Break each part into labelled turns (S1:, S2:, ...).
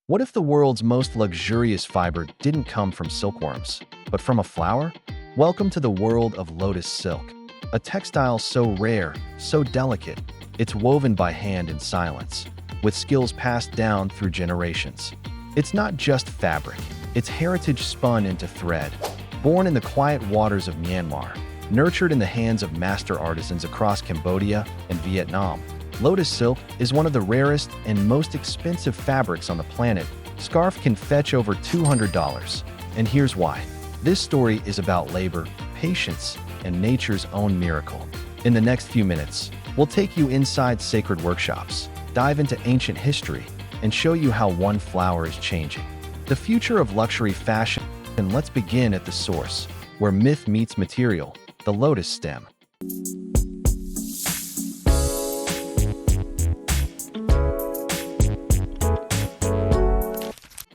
S1: What if the world's most luxurious fiber didn't come from silkworms, but from a flower? Welcome to the world of lotus silk, a textile so rare, so delicate, it's woven by hand in silence, with skills passed down through generations. It's not just fabric, it's heritage spun into thread. Born in the quiet waters of Myanmar, nurtured in the hands of master artisans across Cambodia and Vietnam, lotus silk is one of the rarest and most expensive fabrics on the planet. Scarf can fetch over $200. And here's why. This story is about labor, patience, and nature's own miracle. In the next few minutes, we'll take you inside sacred workshops, dive into ancient history, and show you how one flower is changing the future of luxury fashion. And let's begin at the source, where myth meets material, the lotus stem.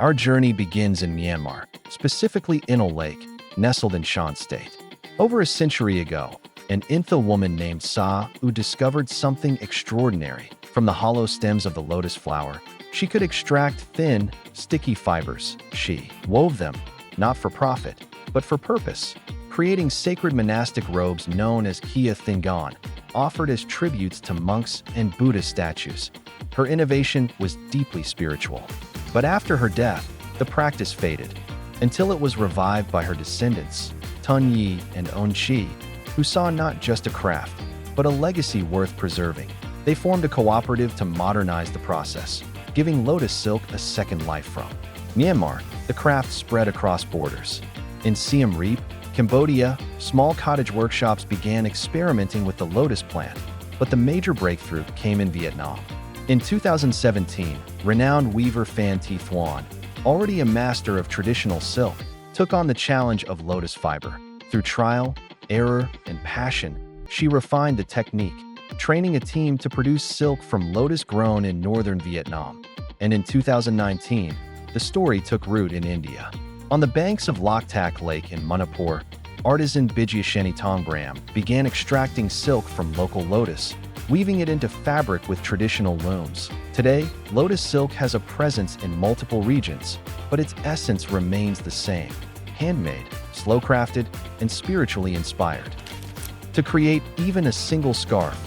S1: Our journey begins in Myanmar, specifically Inal Lake, nestled in Shan State. Over a century ago, an Intha woman named Sa U discovered something extraordinary. From the hollow stems of the lotus flower, she could extract thin, sticky fibers. She wove them, not for profit, but for purpose, creating sacred monastic robes known as Kia Thingan, offered as tributes to monks and Buddhist statues. Her innovation was deeply spiritual. But after her death, the practice faded, until it was revived by her descendants, Tun Yi and On Chi, who saw not just a craft, but a legacy worth preserving. They formed a cooperative to modernize the process, giving lotus silk a second life. From Myanmar, the craft spread across borders. In Siem Reap, Cambodia, small cottage workshops began experimenting with the lotus plant, but the major breakthrough came in Vietnam. In 2017, renowned weaver Phan Thi Thuan, already a master of traditional silk, took on the challenge of lotus fiber. Through trial, error, and passion, she refined the technique, training a team to produce silk from lotus grown in northern Vietnam. And in 2019, the story took root in India. On the banks of Loktak Lake in Manipur, artisan Bijyasheni Tongbram began extracting silk from local lotus, weaving it into fabric with traditional looms. Today, lotus silk has a presence in multiple regions, but its essence remains the same: handmade, slow-crafted, and spiritually inspired. To create even a single scarf,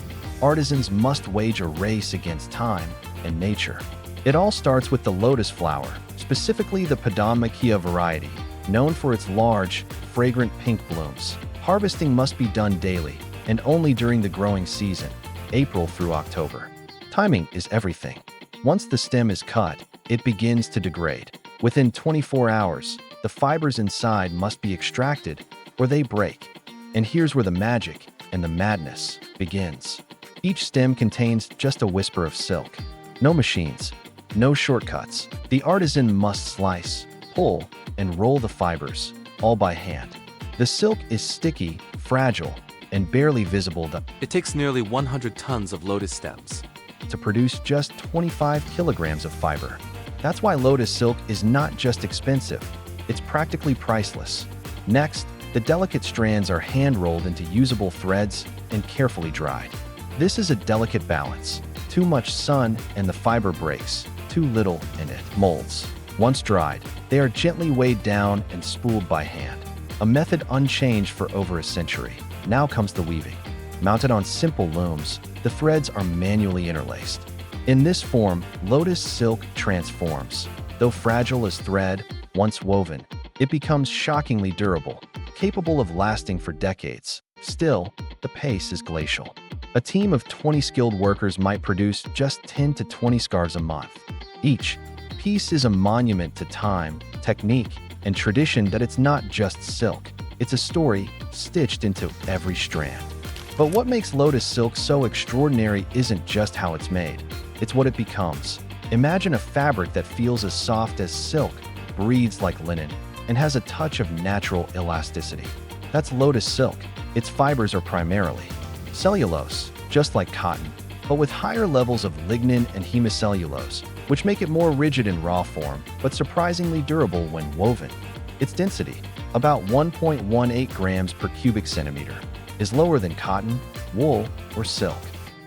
S1: artisans must wage a race against time and nature. It all starts with the lotus flower, specifically the Padam variety, known for its large, fragrant pink blooms. Harvesting must be done daily, and only during the growing season, April through October. Timing is everything. Once the stem is cut, it begins to degrade. Within 24 hours, the fibers inside must be extracted or they break. And here's where the magic and the madness begins. Each stem contains just a whisper of silk. No machines, no shortcuts. The artisan must slice, pull, and roll the fibers, all by hand. The silk is sticky, fragile, and barely visible.
S2: It takes nearly 100 tons of lotus stems
S1: to produce just 25 kilograms of fiber. That's why lotus silk is not just expensive, it's practically priceless. Next, the delicate strands are hand-rolled into usable threads and carefully dried. This is a delicate balance. Too much sun and the fiber breaks, too little and it molds. Once dried, they are gently weighed down and spooled by hand, a method unchanged for over a century. Now comes the weaving. Mounted on simple looms, the threads are manually interlaced. In this form, lotus silk transforms. Though fragile as thread, once woven, it becomes shockingly durable, capable of lasting for decades. Still, the pace is glacial. A team of 20 skilled workers might produce just 10 to 20 scarves a month. Each piece is a monument to time, technique, and tradition. That it's not just silk. It's a story stitched into every strand. But what makes lotus silk so extraordinary isn't just how it's made, it's what it becomes. Imagine a fabric that feels as soft as silk, breathes like linen, and has a touch of natural elasticity. That's lotus silk. Its fibers are primarily cellulose, just like cotton, but with higher levels of lignin and hemicellulose, which make it more rigid in raw form, but surprisingly durable when woven. Its density, about 1.18 grams per cubic centimeter, is lower than cotton, wool, or silk.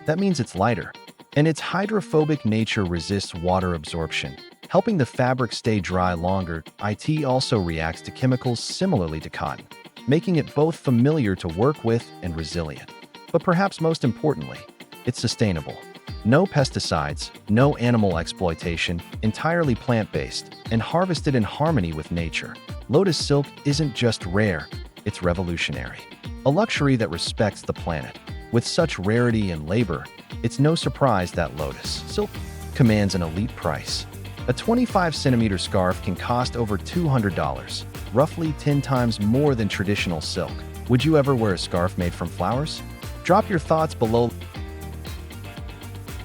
S1: That means it's lighter, and its hydrophobic nature resists water absorption, Helping the fabric stay dry longer, it also reacts to chemicals similarly to cotton, making it both familiar to work with and resilient. But perhaps most importantly, it's sustainable. No pesticides, no animal exploitation, entirely plant-based, and harvested in harmony with nature. Lotus silk isn't just rare, it's revolutionary. A luxury that respects the planet. With such rarity and labor, it's no surprise that Lotus silk commands an elite price. A 25-centimeter scarf can cost over $200, roughly 10 times more than traditional silk. Would you ever wear a scarf made from flowers? Drop your thoughts below.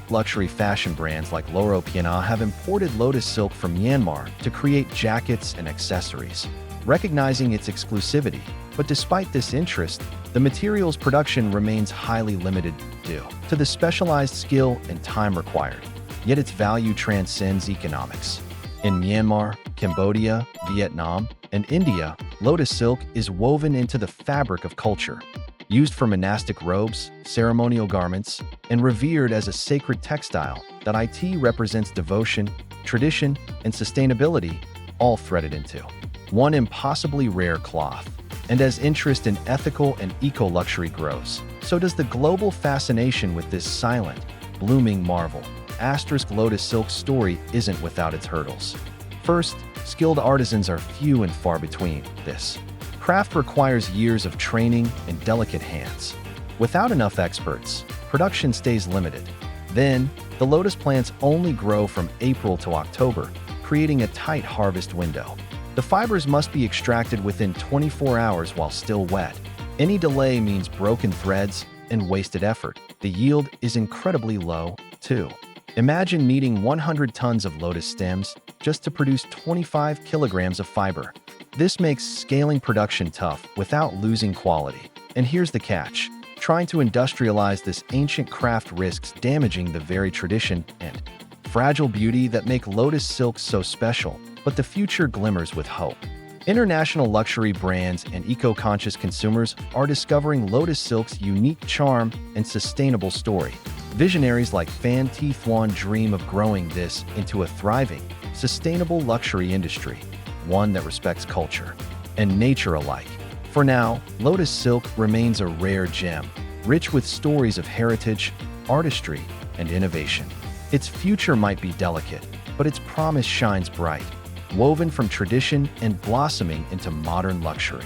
S1: Luxury fashion brands like Loro Piana have imported Lotus silk from Myanmar to create jackets and accessories, recognizing its exclusivity. But despite this interest, the material's production remains highly limited due to the specialized skill and time required. Yet its value transcends economics. In Myanmar, Cambodia, Vietnam, and India, Lotus silk is woven into the fabric of culture. Used for monastic robes, ceremonial garments, and revered as a sacred textile, that it represents devotion, tradition, and sustainability, all threaded into one impossibly rare cloth. And as interest in ethical and eco-luxury grows, so does the global fascination with this silent, blooming marvel. Lotus silk's story isn't without its hurdles. First, skilled artisans are few and far between. This craft requires years of training and delicate hands. Without enough experts, production stays limited. Then, the lotus plants only grow from April to October, creating a tight harvest window. The fibers must be extracted within 24 hours while still wet. Any delay means broken threads and wasted effort. The yield is incredibly low, too. Imagine needing 100 tons of lotus stems just to produce 25 kilograms of fiber. This makes scaling production tough without losing quality. And here's the catch. Trying to industrialize this ancient craft risks damaging the very tradition and fragile beauty that make lotus silk so special. But the future glimmers with hope. International luxury brands and eco-conscious consumers are discovering lotus silk's unique charm and sustainable story. Visionaries like Phan Thi Thuan dream of growing this into a thriving, sustainable luxury industry, one that respects culture and nature alike. For now, lotus silk remains a rare gem, rich with stories of heritage, artistry, and innovation. Its future might be delicate, but its promise shines bright, woven from tradition and blossoming into modern luxury.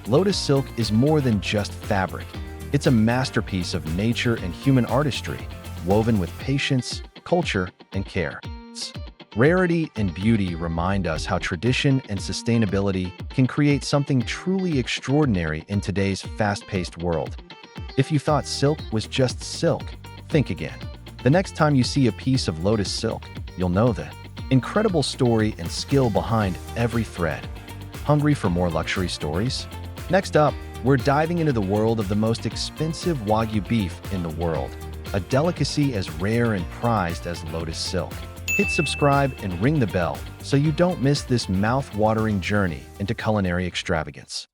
S1: Lotus silk is more than just fabric. It's a masterpiece of nature and human artistry, woven with patience, culture, and care. Its rarity and beauty remind us how tradition and sustainability can create something truly extraordinary in today's fast-paced world. If you thought silk was just silk, think again. The next time you see a piece of lotus silk, you'll know the incredible story and skill behind every thread. Hungry for more luxury stories? Next up, we're diving into the world of the most expensive Wagyu beef in the world, a delicacy as rare and prized as lotus silk. Hit subscribe and ring the bell so you don't miss this mouth-watering journey into culinary extravagance.